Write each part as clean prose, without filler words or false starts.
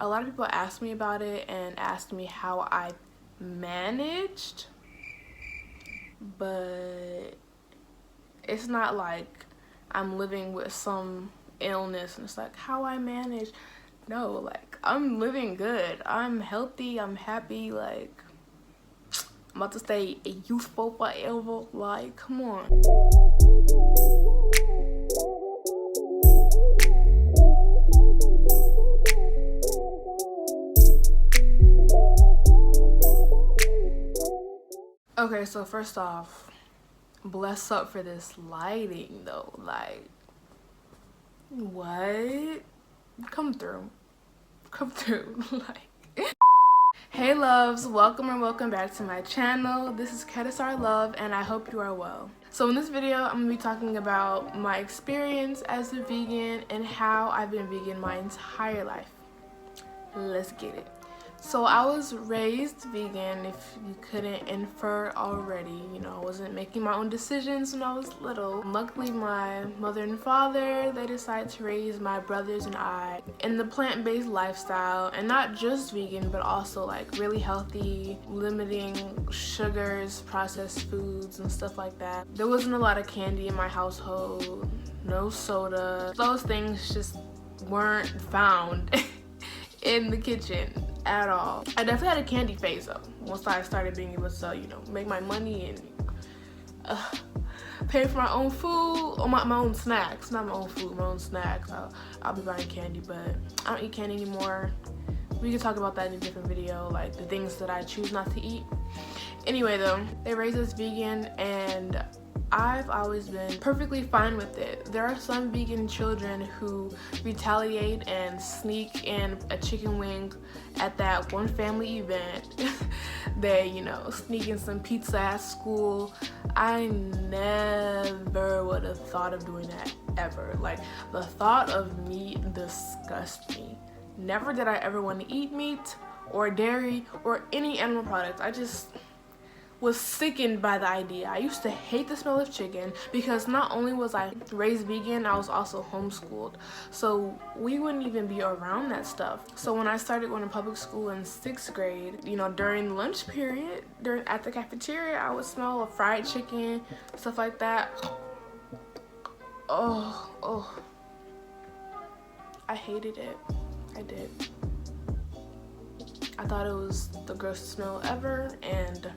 A lot of people asked me about it and asked me how I managed, but it's not like I'm living with some illness and it's like how I manage. No, like I'm living good. I'm healthy. I'm happy. Like I'm about to stay youthful forever. Like, come on. Okay, so first off, bless up for this lighting though. Like, what? Come through. Like, hey loves, welcome or welcome back to my channel. This is Kedisar Love and I hope you are well. So in this video, I'm gonna be talking about my experience as a vegan and how I've been vegan my entire life. Let's get it. So I was raised vegan, if you couldn't infer already. You know, I wasn't making my own decisions when I was little. Luckily, my mother and father, they decided to raise my brothers and I in the plant-based lifestyle, and not just vegan, but also like really healthy, limiting sugars, processed foods, and stuff like that. There wasn't a lot of candy in my household, no soda. Those things just weren't found in the kitchen at all. I definitely had a candy phase though, once I started being able to, you know, make my money and pay for my own food, or my own snacks. Not my own food, my own snacks. I'll be buying candy, but I don't eat candy anymore. We can talk about that in a different video, like the things that I choose not to eat. Anyway though, they raised us vegan and I've always been perfectly fine with it. There are some vegan children who retaliate and sneak in a chicken wing at that one family event. They, you know, sneak in some pizza at school. I never would have thought of doing that ever. Like, the thought of meat disgusts me. Never did I ever want to eat meat or dairy or any animal products. I just was sickened by the idea. I used to hate the smell of chicken because not only was I raised vegan, I was also homeschooled. So we wouldn't even be around that stuff. So when I started going to public school in 6th grade, you know, during lunch period, at the cafeteria, I would smell of fried chicken, stuff like that. Oh. I hated it. I did. I thought it was the grossest smell ever, and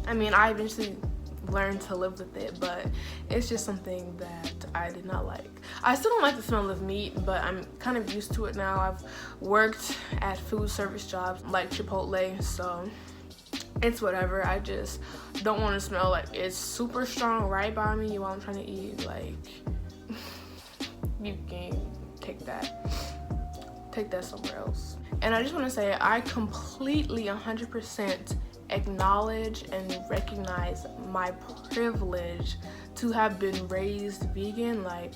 I mean, I eventually learned to live with it, but it's just something that I did not like. I still don't like the smell of meat, but I'm kind of used to it now. I've worked at food service jobs like Chipotle, so it's whatever. I just don't want to smell like it's super strong right by me while I'm trying to eat. Like, you can take that somewhere else. And I just want to say, I completely 100% acknowledge and recognize my privilege to have been raised vegan. Like,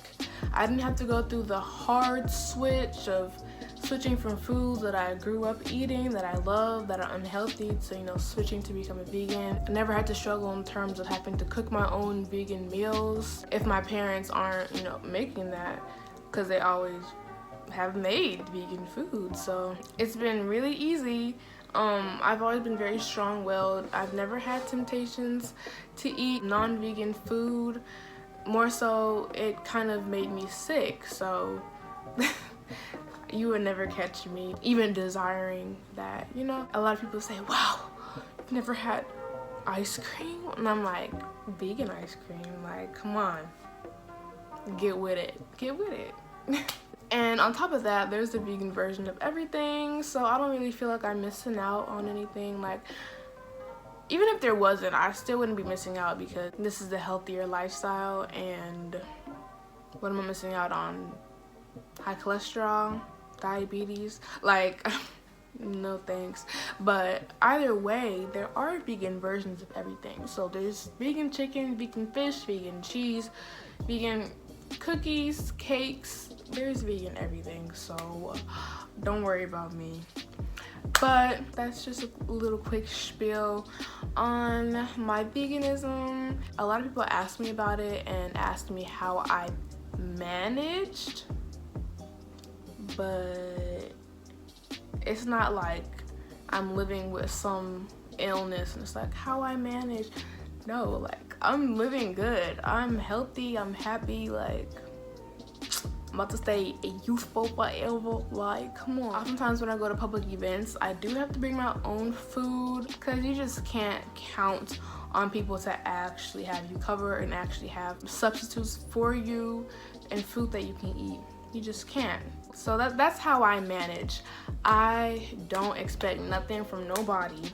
I didn't have to go through the hard switch of switching from foods that I grew up eating, that I love, that are unhealthy, to, you know, switching to become a vegan. I never had to struggle in terms of having to cook my own vegan meals if my parents aren't, you know, making that, because they always have made vegan food. So it's been really easy. I've always been very strong-willed. I've never had temptations to eat non-vegan food. More so, it kind of made me sick. So you would never catch me even desiring that, you know? A lot of people say, wow, you've never had ice cream? And I'm like, vegan ice cream? Like, come on. Get with it. Get with it. And on top of that, there's the vegan version of everything, so I don't really feel like I'm missing out on anything. Like, even if there wasn't, I still wouldn't be missing out because this is the healthier lifestyle. And what am I missing out on? High cholesterol, diabetes, like no thanks. But either way, there are vegan versions of everything. So there's vegan chicken, vegan fish, vegan cheese, vegan cookies, cakes. There's vegan everything, so don't worry about me. But that's just a little quick spiel on my veganism. A lot of people asked me about it and asked me how I managed, but It's not like I'm living with some illness and it's like how I manage. No, like I'm living good. I'm healthy. I'm happy. Like I'm about to stay youthful forever. Like, come on. Oftentimes when I go to public events, I do have to bring my own food because you just can't count on people to actually have you covered and actually have substitutes for you and food that you can eat. You just can't. So that's how I manage. I don't expect nothing from nobody,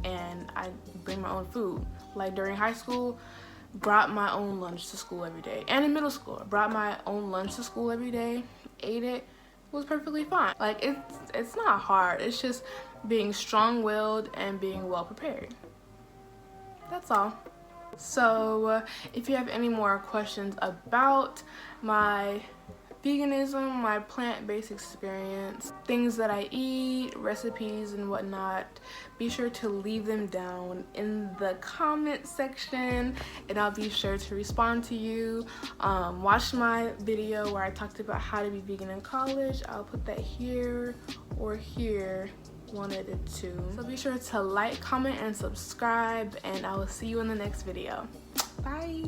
and I bring my own food. Like during high school, brought my own lunch to school every day, and in middle school, brought my own lunch to school every day, ate it, was perfectly fine. Like it's not hard. It's just being strong-willed and being well prepared. That's all. So if you have any more questions about my veganism, my plant-based experience, things that I eat, recipes and whatnot, be sure to leave them down in the comment section and I'll be sure to respond to you. Watch my video where I talked about how to be vegan in college. I'll put that here or here, one of the two. So be sure to like, comment, and subscribe, and I will see you in the next video. Bye.